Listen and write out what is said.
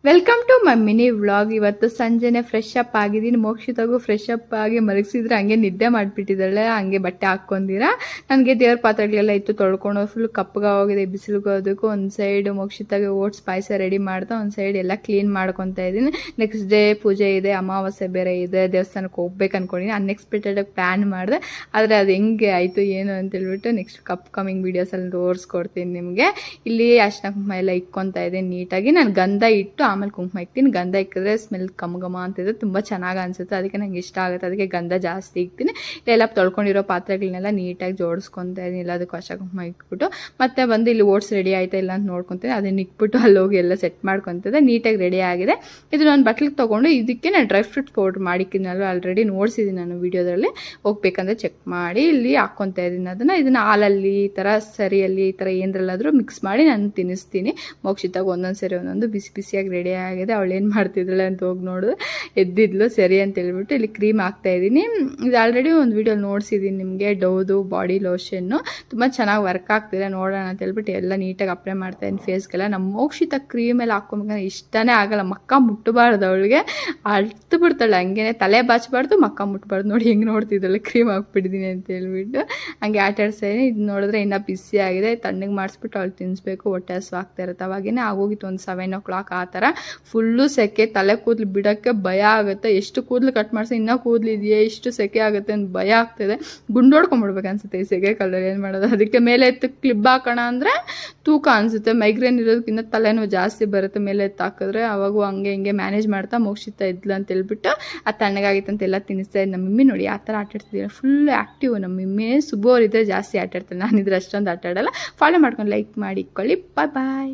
Welcome to my mini vlog. ಇವತ್ತು ಸಂಜೆನೆ fresh up ಆಗಿದ್ದೀನಿ. ಮೋಕ್ಷಿತಾಗೂ ಫ್ರೆಶ್ ಅಪ್ ಆಗಿ ಮಲಗಿಸಿದ್ರೆ ಹಂಗೆ ನಿದ್ದೆ ಮಾಡಿಬಿಟ್ಟಿದ್ದಾಳೆ. ಹಂಗೆ ಬಟ್ಟೆ ಹಾಕ್ಕೊಂಡಿರ ನನಗೆ ದೇವ್ರ ಪಾತ್ರೆಗಳೆಲ್ಲ ಇತ್ತು ತೊಳ್ಕೊಂಡು ಫುಲ್ ಕಪ್ಪಗೆ ಹೋಗಿದೆ ಬಿಸಿಲುಗೋದಕ್ಕೂ. ಒಂದು ಸೈಡ್ ಮೋಕ್ಷಿತಾಗೆ ಓಟ್ಸ್ ಪಾಯಸ ರೆಡಿ ಮಾಡ್ತಾ ಒಂದು ಸೈಡ್ ಎಲ್ಲ ಕ್ಲೀನ್ ಮಾಡ್ಕೊತಾ ಇದ್ದೀನಿ. ನೆಕ್ಸ್ಟ್ ಡೇ ಪೂಜೆ ಇದೆ, ಅಮಾವಾಸ್ಯೆ ಬೇರೆ ಇದೆ, ದೇವಸ್ಥಾನಕ್ಕೆ ಹೋಗ್ಬೇಕು ಅನ್ಕೊಂಡಿದ್ದೀನಿ. ಅನ್ಎಕ್ಸ್ಪೆಕ್ಟೆಡ್ ಆಗಿ ಪ್ಲ್ಯಾನ್ ಮಾಡಿದೆ, ಆದರೆ ಅದು ಹೆಂಗೆ ಆಯಿತು ಏನು ಅಂತೇಳ್ಬಿಟ್ಟು ನೆಕ್ಸ್ಟ್ ಕಮಿಂಗ್ ವೀಡಿಯೋಸಲ್ಲಿ ತೋರಿಸ್ಕೊಡ್ತೀನಿ ನಿಮಗೆ. ಇಲ್ಲಿ ಅರ್ಶಿನ ಕುಂಕುಮ ಎಲ್ಲ ಇಕ್ಕೊತಾ ಇದ್ದೀನಿ ನೀಟಾಗಿ. ನಾನು ಗಂಧ ಇಟ್ಟು ಆಮೇಲೆ ಕುಂಕುಮ ಇಕ್ತೀನಿ. ಗಂಧ ಇಕ್ಕಿದ್ರೆ ಸ್ಮೆಲ್ ಘಮ ಅಂತಿದೆ, ತುಂಬ ಚೆನ್ನಾಗಿ ಅನ್ಸುತ್ತೆ. ಅದಕ್ಕೆ ನಂಗೆ ಇಷ್ಟ ಆಗುತ್ತೆ, ಅದಕ್ಕೆ ಗಂಧ ಜಾಸ್ತಿ ಇಕ್ತೀನಿ. ಇಲ್ಲೆಲ್ಲ ತೊಳ್ಕೊಂಡಿರೋ ಪಾತ್ರೆಗಳನ್ನೆಲ್ಲ ನೀಟಾಗಿ ಜೋಡಿಸ್ಕೊತಾ ಇದ್ದೀನಿ. ಎಲ್ಲದಕ್ಕೂ ಅರ್ಶಿನ ಕುಂಕುಮ ಇಕ್ಬಿಟ್ಟು ಮತ್ತೆ ಬಂದು ಇಲ್ಲಿ ಓಟ್ಸ್ ರೆಡಿ ಆಯ್ತಾ ಇಲ್ಲ ಅಂತ ನೋಡ್ಕೊತೀನಿ. ಅದನ್ನ ಇಕ್ಬಿಟ್ಟು ಅಲ್ಲಿ ಹೋಗಿ ಎಲ್ಲ ಸೆಟ್ ಮಾಡ್ಕೊತಿದ್ದೆ. ನೀಟಾಗಿ ರೆಡಿ ಆಗಿದೆ. ಇದು ನಾನು ಬಟ್ಲಿಗೆ ತೊಗೊಂಡು ಇದಕ್ಕೆ ನಾನು ಡ್ರೈ ಫ್ರೂಟ್ಸ್ ಪೌಡ್ರ್ ಮಾಡಿಕ್ಕಿದ್ನಲ್ವ, ಆಲ್ರೆಡಿ ನೋಡಿಸಿದ್ದೀನಿ ನಾನು ವೀಡಿಯೋದಲ್ಲಿ. ಹೋಗ್ಬೇಕಂದ್ರೆ ಚೆಕ್ ಮಾಡಿ ಇಲ್ಲಿ ಹಾಕ್ಕೊತಾ ಇದ್ದೀನಿ ಇದನ್ನು ಹಾಲಲ್ಲಿ ಈ ಥರ ಸರಿಯಲ್ಲಿ ಈ ಥರ ಏನರಲ್ಲಾದರೂ ಮಿಕ್ಸ್ ಮಾಡಿ ನಾನು ತಿನ್ನಿಸ್ತೀನಿ. ಮೋಕ್ಷಿತಾಗ ಒಂದೊಂದು ಸರಿ ಒಂದೊಂದು ಬಿಸಿ ಬಿಸಿಯಾಗಿ ರೆಡಿ ಆಗಿದೆ. ಅವಳು ಏನು ಮಾಡ್ತಿದ್ದಾಳೆ ಅಂತ ಹೋಗಿ ನೋಡಿದ್ರೆ ಎದ್ದಿದ್ಲು. ಸರಿ ಅಂತ ಹೇಳ್ಬಿಟ್ಟು ಇಲ್ಲಿ ಕ್ರೀಮ್ ಹಾಕ್ತಾ ಇದ್ದೀನಿ. ಇದು ಆಲ್ರೆಡಿ ಒಂದು ವೀಡಿಯೋ ನೋಡಿಸಿದ್ದೀನಿ ನಿಮಗೆ, ಡೌದು ಬಾಡಿ ಲೋಷನ್ನು ತುಂಬ ಚೆನ್ನಾಗಿ ವರ್ಕ್ ಆಗ್ತಿದೆ. ನೋಡೋಣ ಅಂತ ಹೇಳ್ಬಿಟ್ಟು ಎಲ್ಲ ನೀಟಾಗಿ ಅಪ್ಲೈ ಮಾಡ್ತಾ ಇದ್ದೀನಿ ಫೇಸ್ಗೆಲ್ಲ. ನಮ್ಮ ಮೋಕ್ಷಿತ ಕ್ರೀಮ್ ಎಲ್ಲ ಹಾಕ್ಕೊಬೇಕಂದ್ರೆ ಇಷ್ಟನೇ ಆಗಲ್ಲ. ಮಕ್ಕ ಮುಟ್ಟಬಾರ್ದು ಅವಳಿಗೆ, ಅಳ್ತು ಬಿಡ್ತಾಳೆ. ಹಂಗೇನೆ ತಲೆ ಬಾಚಬಾರ್ದು, ಮಕ್ಕ ಮುಟ್ಟಬಾರ್ದು. ನೋಡಿ ಹೆಂಗೆ ನೋಡ್ತಿದ್ದಾಳೆ ಕ್ರೀಮ್ ಹಾಕ್ಬಿಟ್ಟಿದ್ದೀನಿ ಅಂತ ಹೇಳ್ಬಿಟ್ಟು. ಹಂಗೆ ಆಟಾಡ್ತಾ ಇದ್ದೀನಿ. ಇದು ನೋಡಿದ್ರೆ ಇನ್ನೂ ಬಿಸಿ ಆಗಿದೆ. ತಣ್ಣಗೆ ಮಾಡಿಸ್ಬಿಟ್ಟು ಅವಳು ತಿನ್ನಿಸ್ಬೇಕು, ಹೊಟ್ಟೆ ಹಸು ಆಗ್ತಾ ಇರುತ್ತೆ. ಅವಾಗೇನೆ ಆಗೋಗಿತ್ತು ಒಂದು 7 o'clock ಆ ಥರ. ಫುಲ್ಲು ಸೆಕೆ, ತಲೆ ಕೂದಲು ಬಿಡೋಕ್ಕೆ ಭಯ ಆಗುತ್ತೆ. ಎಷ್ಟು ಕೂದಲು ಕಟ್ ಮಾಡಿಸಿ ಇನ್ನೂ ಕೂದಲು ಇದೆಯೇ, ಇಷ್ಟು ಸೆಕೆ ಆಗುತ್ತೆ ಅಂತ ಭಯ ಆಗ್ತಿದೆ. ಗುಂಡೋಡ್ಕೊಂಬಿಡ್ಬೇಕು ಅನ್ಸುತ್ತೆ ಈ ಸೆಕೆ ಕಾಲದಲ್ಲಿ. ಏನು ಮಾಡೋದು, ಅದಕ್ಕೆ ಮೇಲೆ ಎತ್ತು ಕ್ಲಿಪ್ ಹಾಕೋಣ ಅಂದರೆ ತೂಕ ಅನಿಸುತ್ತೆ. ಮೈಗ್ರೇನ್ ಇರೋದಕ್ಕಿಂತ ತಲೆನೋವು ಜಾಸ್ತಿ ಬರುತ್ತೆ ಮೇಲೆ ಎತ್ತು ಹಾಕಿದ್ರೆ. ಅವಾಗೂ ಹಂಗೆ ಹಿಂಗೆ ಮ್ಯಾನೇಜ್ ಮಾಡ್ತಾ ಮೋಕ್ಷಿತ ಇದ್ಲು ಅಂತ ಹೇಳ್ಬಿಟ್ಟು ಆ ತಣ್ಣಗಾಗಿತ್ತು ಅಂತೆಲ್ಲ ತಿನ್ನಿಸ್ತಾ ಇದ್ದು. ನಮ್ಮ ಮಮ್ಮಿ ನೋಡಿ ಆ ಥರ ಆಟಾಡ್ತಿದ್ದೀರ, ಫುಲ್ ಆ್ಯಕ್ಟಿವ್ ನಮ್ಮ ಮಮ್ಮಿ. ಸುಬೋರಿದ್ರೆ ಜಾಸ್ತಿ ಆಟಾಡ್ತಾಳೆ, ನಾನಿದ್ರೆ ಅಷ್ಟೊಂದು ಆಟಾಡಲ್ಲ. ಫಾಲೋ ಮಾಡ್ಕೊಂಡು ಲೈಕ್ ಮಾಡಿ ಇಟ್ಕೊಳ್ಳಿ. ಬಾಯ್.